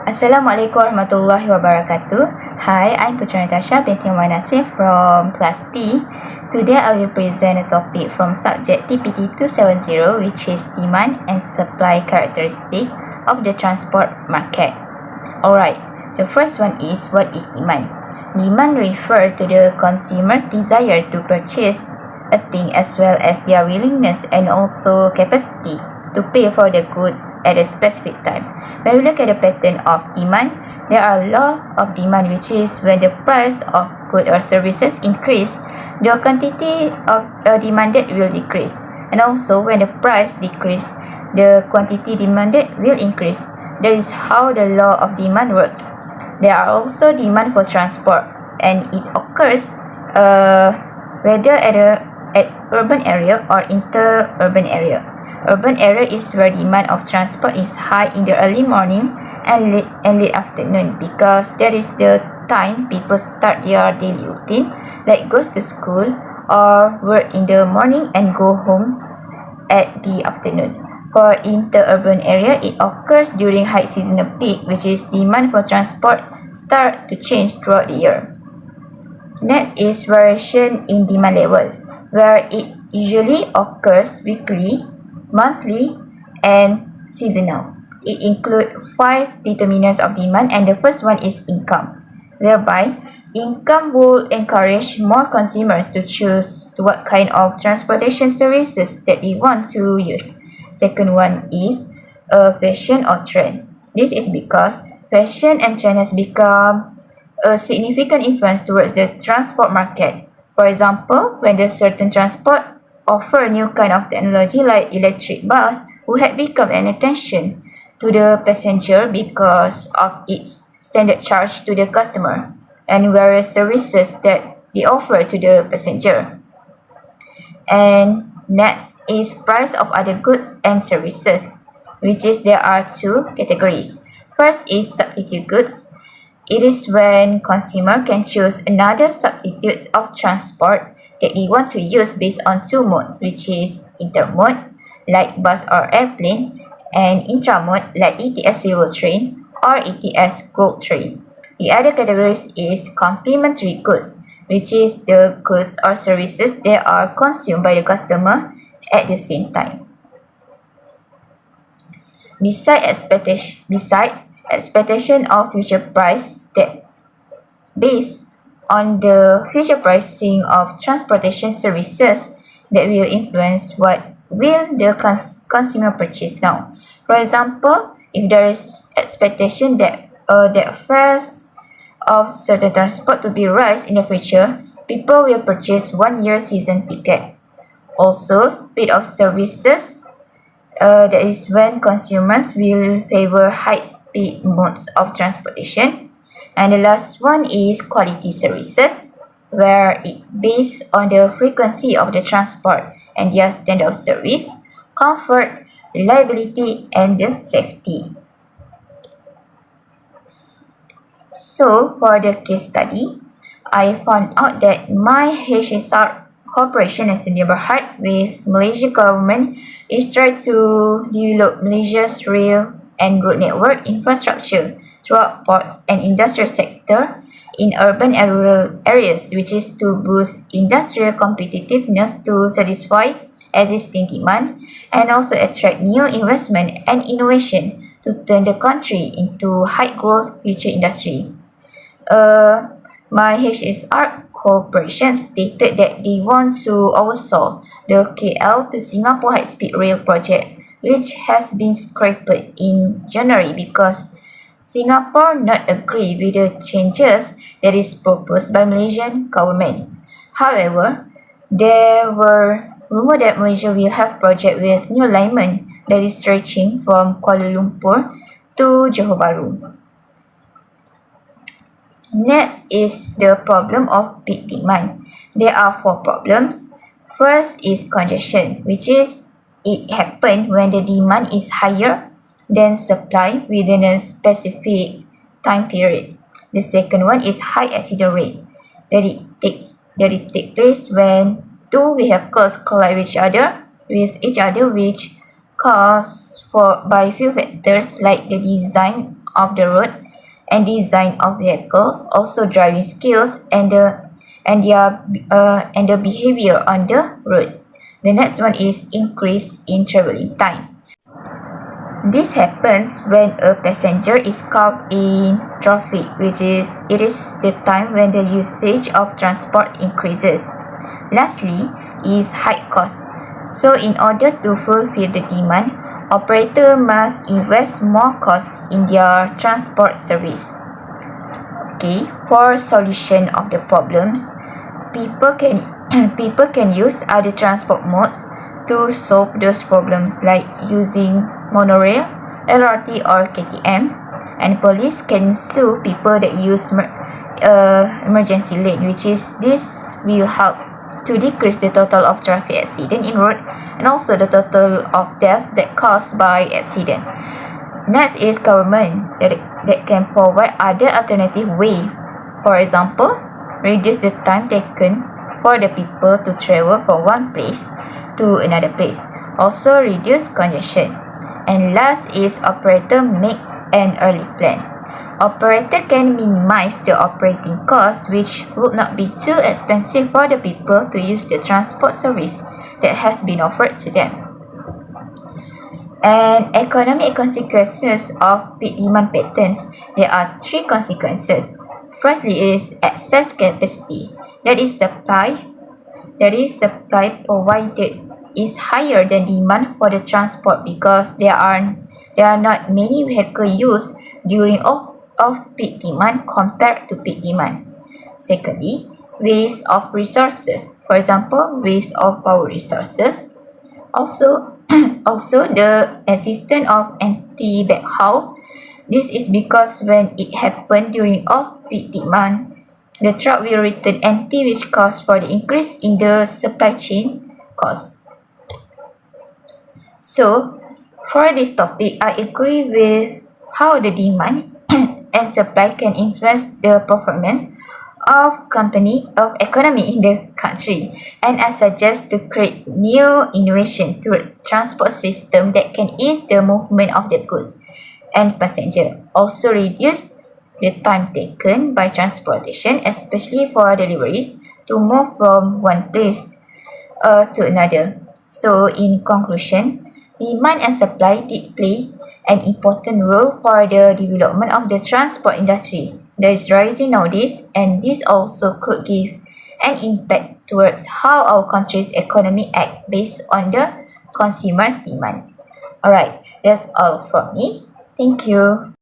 Assalamualaikum warahmatullahi wabarakatuh. Hi, I'm Putra Natasha binti Manasif from Class D. Today I will present a topic from subject TPT270, which is demand and supply characteristic of the transport market. Alright, the first one is what is demand? Demand refers to the consumer's desire to purchase a thing as well as their willingness and also capacity to pay for the good at a specific time. When we look at the pattern of demand, there are law of demand, which is when the price of goods or services increase, the quantity of demanded will decrease, and also when the price decrease, the quantity demanded will increase. That is how the law of demand works. There are also demand for transport, and it occurs whether at urban area or inter-urban area. Urban area is where demand of transport is high in the early morning and late afternoon, because that is the time people start their daily routine, like goes to school or work in the morning and go home at the afternoon. For inter-urban area, it occurs during high seasonal peak, which is demand for transport start to change throughout the year. Next is variation in demand level, where it usually occurs weekly, monthly, and seasonal. It includes 5 determinants of demand, and the first one is income, whereby income will encourage more consumers to choose what kind of transportation services that they want to use. Second one is fashion or trend. This is because fashion and trend has become a significant influence towards the transport market. For example, when the certain transport offer a new kind of technology like electric bus, who had become an attention to the passenger because of its standard charge to the customer and various services that they offer to the passenger. And next is price of other goods and services, which is there are two categories. First is substitute goods. It is when consumer can choose another substitutes of transport that they want to use based on two modes, which is intermode, like bus or airplane, and intramode, like ETS silver train or ETS gold train. The other categories is complementary goods, which is the goods or services that are consumed by the customer at the same time. Besides expectation of future price that based on the future pricing of transportation services that will influence what will the consumer purchase now. For example, if there is expectation that the fares of certain transport to be rise in the future, people will purchase 1 year season ticket. Also, speed of services, that is when consumers will favor high-speed modes of transportation. And the last one is quality services, where it based on the frequency of the transport and their standard of service, comfort, reliability, and the safety. So, for the case study, I found out that my HSR Corporation as a neighborhood with Malaysia government is trying to develop Malaysia's rail and road network infrastructure throughout ports and industrial sector in urban and rural areas, which is to boost industrial competitiveness to satisfy existing demand and also attract new investment and innovation to turn the country into high growth future industry. My HSR Corporation stated that they want to oversaw the KL to Singapore high-speed rail project, which has been scrapped in January because Singapore not agree with the changes that is proposed by Malaysian government. However, there were rumors that Malaysia will have project with new alignment that is stretching from Kuala Lumpur to Johor Bahru. Next is the problem of peak demand. There are 4 problems. First is congestion, which is it happens when the demand is higher than supply within a specific time period. The second one is high accident rate, that it takes place when two vehicles collide with each other, which caused by few factors like the design of the road and design of vehicles, also driving skills and the behavior on the road. The next one is increase in traveling time. This happens when a passenger is caught in traffic, it is the time when the usage of transport increases. Lastly is high cost. So in order to fulfill the demand, operator must invest more costs in their transport service. Okay, for solution of the problems, people can use other transport modes to solve those problems, like using monorail, LRT or KTM, and police can sue people that use emergency lane, this will help to decrease the total of traffic accident in road and also the total of death that caused by accident. Next is government that can provide other alternative way. For example, reduce the time taken for the people to travel from one place to another place. Also reduce congestion. And last is operator makes an early plan. Operator can minimize the operating costs, which would not be too expensive for the people to use the transport service that has been offered to them. And economic consequences of peak demand patterns. There are three consequences. Firstly is excess capacity. That is supply provided is higher than demand for the transport because there are not many vehicles used during off-peak demand compared to peak demand. Secondly, waste of resources. For example, waste of power resources. Also, the existence of empty backhaul. This is because when it happened during off-peak demand, the truck will return empty, which causes for the increase in the supply chain cost. So, for this topic, I agree with how the demand and supply can influence the performance of economy in the country, and I suggest to create new innovation towards transport system that can ease the movement of the goods and passenger. Also reduce the time taken by transportation, especially for deliveries, to move from one place to another. So in conclusion, demand and supply did play an important role for the development of the transport industry that is rising nowadays, and this also could give an impact towards how our country's economy act based on the consumer's demand. Alright, that's all from me. Thank you.